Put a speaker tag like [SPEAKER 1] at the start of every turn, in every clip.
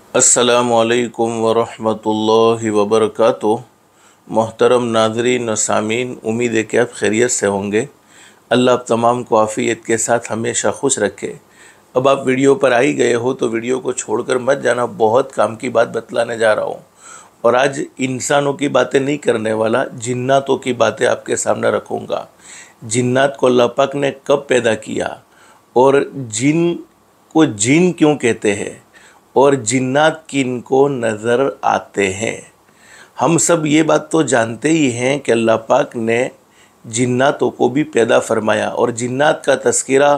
[SPEAKER 1] अस्सलामुअलैकुम वरहमतुल्लाहि वबरकातुह। मोहतरम नाज़रीन व सामीन, उम्मीद है कि आप खैरियत से होंगे। अल्लाह आप तमाम को आफ़ियत के साथ हमेशा खुश रखे। अब आप वीडियो पर आ ही गए हो तो वीडियो को छोड़कर मत जाना, बहुत काम की बात बतलाने जा रहा हूँ। और आज इंसानों की बातें नहीं करने वाला, जिन्नातों की बातें आपके सामने रखूँगा। जिन्नात को अल्लाह पाक ने कब पैदा किया, और जिन को जिन क्यों कहते हैं, और जिन्नात किन को नज़र आते हैं। हम सब ये बात तो जानते ही हैं कि अल्लाह पाक ने जिन्नातों को भी पैदा फरमाया, और जिन्नात का तज़किरा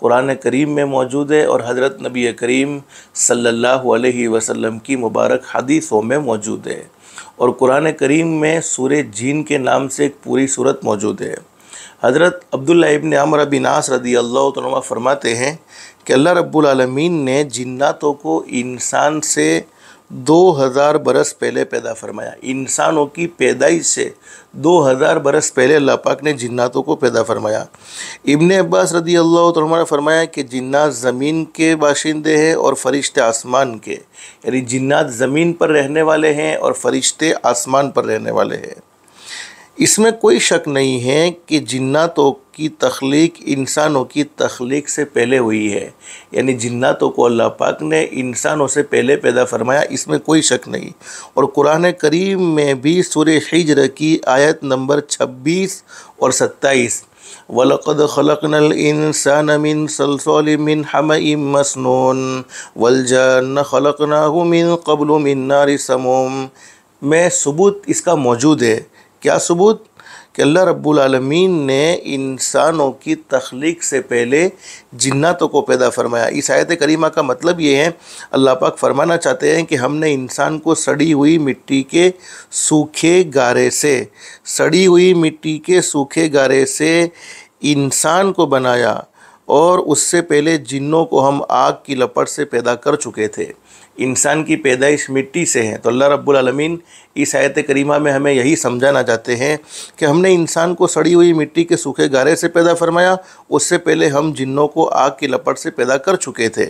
[SPEAKER 1] कुरान करीम में मौजूद है और हज़रत नबी करीम सल्लल्लाहु अलैहि वसल्लम की मुबारक हदीसों में मौजूद है। और कुरान करीम में सूरह जिन के नाम से एक पूरी सूरत मौजूद है। हज़रत अब्दुल्ला इब्न अमर बिन आस रदी अल्लाह तआला फरमाते हैं कि अल्लाह रब्बुल आलमीन ने जिन्नातों को इंसान से 2000 बरस पहले पैदा फरमाया। इंसानों की पैदाइश से 2000 बरस पहले अल्लाह पाक ने जिन्नातों को पैदा फरमाया। इब्ने अब्बास रदी अल्लाह तआला ने फरमाया कि जिन्नात ज़मीन के बाशिंदे हैं और फ़रिश्ते आसमान के, यानी जिन्नात ज़मीन पर रहने वाले हैं और फ़रिश्ते आसमान पर रहने वाले हैं। इसमें कोई शक नहीं है कि जिन्नातों की तख्लीक इंसानों की तख्लीक से पहले हुई है, यानी जिन्नातों को अल्लाह पाक ने इंसानों से पहले पैदा फरमाया, इसमें कोई शक नहीं। और कुरान करीम में भी सूरह हिज्र की आयत नंबर 26 और 27, वलक़द ख़लक़नल इंसान मिन सल्सालिम मिन हमइम मस्नून वल्जन्न ख़लक़नाहु मिन क़ब्लु मिन नारि समूम में सबूत इसका मौजूद है। क्या सबूत? कि अल्लाह रब्बुल आलमीन ने इंसानों की तख्लीक से पहले जिन्नातों को पैदा फरमाया। इस आयत करीमा का मतलब ये है, अल्लाह पाक फरमाना चाहते हैं कि हमने इंसान को सड़ी हुई मिट्टी के सूखे गारे से, सड़ी हुई मिट्टी के सूखे गारे से इंसान को बनाया, और उससे पहले जिन्नों को हम आग की लपट से पैदा कर चुके थे। इंसान की पैदाइश मिट्टी से है। तो अल्लाह रब्बुल आलमीन इस आयत करीमा में हमें यही समझाना चाहते हैं कि हमने इंसान को सड़ी हुई मिट्टी के सूखे गारे से पैदा फरमाया, उससे पहले हम जिन्नों को आग की लपट से पैदा कर चुके थे।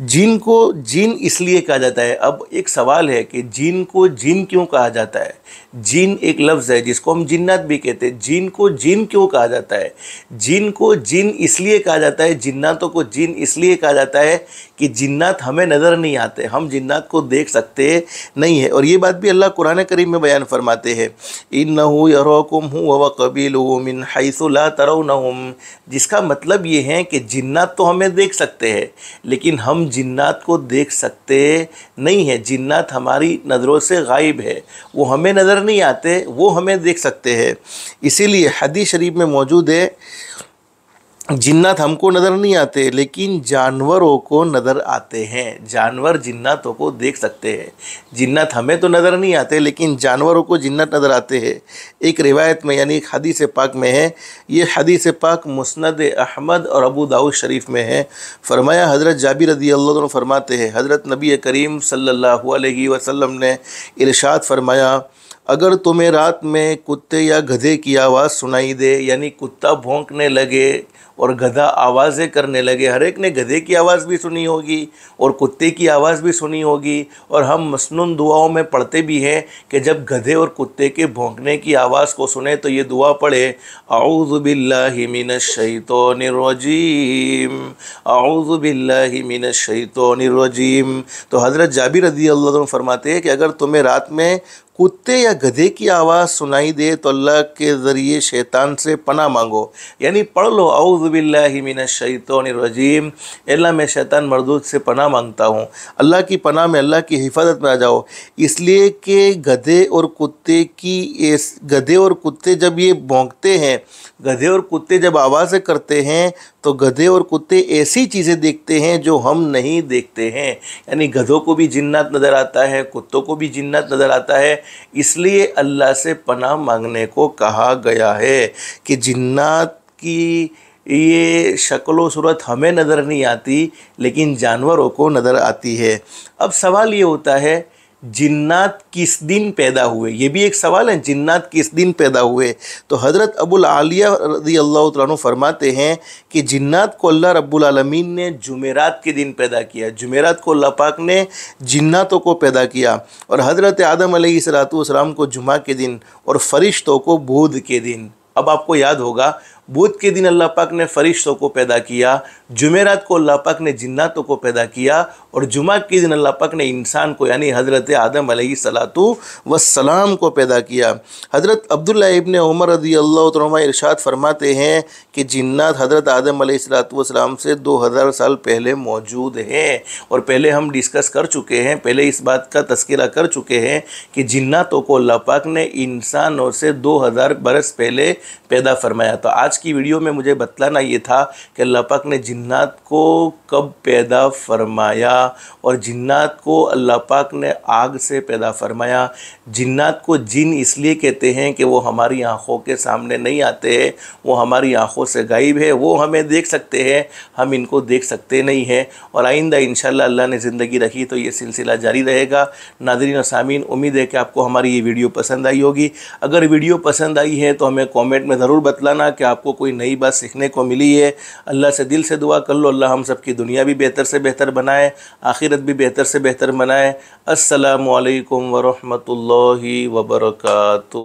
[SPEAKER 1] जिन को जिन इसलिए कहा जाता है। अब एक सवाल है कि जिन को जिन क्यों कहा जाता है। जिन एक लफ्ज़ है जिसको हम जिन्नात भी कहते हैं। जिन को जिन क्यों कहा जाता है? जिन को जिन इसलिए कहा जाता है, जिन्नातों को जिन इसलिए कहा जाता है कि जिन्नात हमें नज़र नहीं आते, हम जिन्नात को देख सकते नहीं है। और ये बात भी अल्लाह कुरान करीम में बयान फरमाते हैं, इन्नहु यराकुम हुवा व क़बीलुहु मिन हैसु ला तरौनहुम, जिसका मतलब ये है कि जिन्नात तो हमें देख सकते हैं, लेकिन हम जिन्नात को देख सकते नहीं हैं। जिन्नात हमारी नज़रों से गायब है, वो हमें नज़र नहीं आते, वो हमें देख सकते हैं। इसीलिए हदीस शरीफ में मौजूद है, जिन्नात हमको नज़र नहीं आते लेकिन जानवरों को नज़र आते हैं। जानवर जिन्नातों को देख सकते हैं। जिन्नात हमें तो नज़र नहीं आते लेकिन जानवरों को जिन्नात नज़र आते हैं। एक रिवायत में, यानी एक हदीस पाक में है, ये हदीस पाक मुस्नद अहमद और अबू दाऊद शरीफ में है। फरमाया, हज़रत जाबिर रज़ी अल्लाह अन्हु फरमाते हैं, हज़रत नबी करीम सल्लल्लाहु अलैहि वसल्लम ने इरशाद फरमाया, अगर तुम्हें रात में कुत्ते या गधे की आवाज़ सुनाई दे, यानी कुत्ता भौंकने लगे और गधा आवाज़ें करने लगे, हर एक ने गधे की आवाज़ भी सुनी होगी और कुत्ते की आवाज़ भी सुनी होगी। और हम मसनून दुआओं में पढ़ते भी हैं कि जब गधे और कुत्ते के भौंकने की आवाज़ को सुने तो ये दुआ पढ़े, आऊज़ु बिल्लाहि मिनश शैतानिर रजीम, आऊज़ु बिल्लाहि मिनश शैतानिर रजीम। तो हज़रत जाबिर रज़ी अल्लाह अन्हु फरमाते हैं कि अगर तुम्हें रात में कुत्ते या गधे की आवाज़ सुनाई दे तो अल्लाह के ज़रिए शैतान से पनाह मांगो, यानी पढ़ लो, औज़ु बिल्लाहि मिनश शैतानिर रजीम, अल्लाह मैं शैतान मरदूद से पनाह मांगता हूँ। अल्लाह की पनाह में, अल्लाह की हिफाजत में आ जाओ। इसलिए कि गधे और कुत्ते जब ये भौंकते हैं, गधे और कुत्ते जब आवाज़ें करते हैं, तो गधे और कुत्ते ऐसी चीज़ें देखते हैं जो हम नहीं देखते हैं। यानी गधों को भी जिन्नात नज़र आता है, कुत्तों को भी जिन्नात नज़र आता है। इसलिए अल्लाह से पनाह मांगने को कहा गया है कि जिन्नात की ये शक्ल सूरत हमें नज़र नहीं आती लेकिन जानवरों को नज़र आती है। अब सवाल ये होता है, जिन्नात किस दिन पैदा हुए? ये भी एक सवाल है, जिन्नात किस दिन पैदा हुए? तो हज़रत अबुल आलिया रज़ी अल्लाह तआला अन्हु फरमाते हैं कि जिन्नात को अल्लाह रब्बुल आलमीन ने जुमेरात के दिन पैदा किया। जुमेरात को अल्लाह पाक ने जिन्नातों को पैदा किया, और हज़रत आदम अलैहिस्सलातु वस्सलाम को जुमा के दिन और फरिश्तों को बुध के दिन। अब आपको याद होगा, बुध के दिन अल्लाह पाक ने फरिश्तों को पैदा किया, जुमेरात को अल्लाह पाक ने जिन्नातों को पैदा किया, और जुमा के दिन अल्लाह पाक ने इंसान को यानी हज़रत आदम अलैहिस्सलातु वस्सलाम को पैदा किया। हज़रत अब्दुल्लाह इब्न उमर रज़ी अल्लाह तआला अन्हुमा इरशाद फरमाते हैं कि जिन्नात हज़रत आदम अलैहिस्सलातु वस्सलाम से 2000 साल पहले मौजूद हैं। और पहले हम डिस्कस कर चुके हैं, पहले इस बात का तज़किरा कर चुके हैं कि जिन्नातों को अल्लाह पाक ने इंसानों से 2000 बरस पहले पैदा फरमाया। तो आज की वीडियो में मुझे बतलाना ये था कि अल्लाह पाक ने जिन्नात को कब पैदा फरमाया, और जिन्नात को अल्लाह पाक ने आग से पैदा फरमाया। जिन्नात को जिन इसलिए कहते हैं कि वो हमारी आँखों के सामने नहीं आते हैं, वो हमारी आँखों से गायब है, वो हमें देख सकते हैं, हम इनको देख सकते नहीं हैं। और आइंदा इंशाअल्लाह अल्लाह ने ज़िंदगी रखी तो ये सिलसिला जारी रहेगा। नाज़रीन और सामीन, उम्मीद है कि आपको हमारी ये वीडियो पसंद आई होगी। अगर वीडियो पसंद आई है तो हमें कमेंट में ज़रूर बतलाना कि आपको कोई नई बात सीखने को मिली है। अल्लाह से दिल से दुआ कर लो, अल्लाह हम सब की दुनिया भी बेहतर से बेहतर बनाए, आखिरत भी बेहतर से बेहतर बनाए। अस्सलामु अलैकुम व रहमतुल्लाहि व बरकातुहू।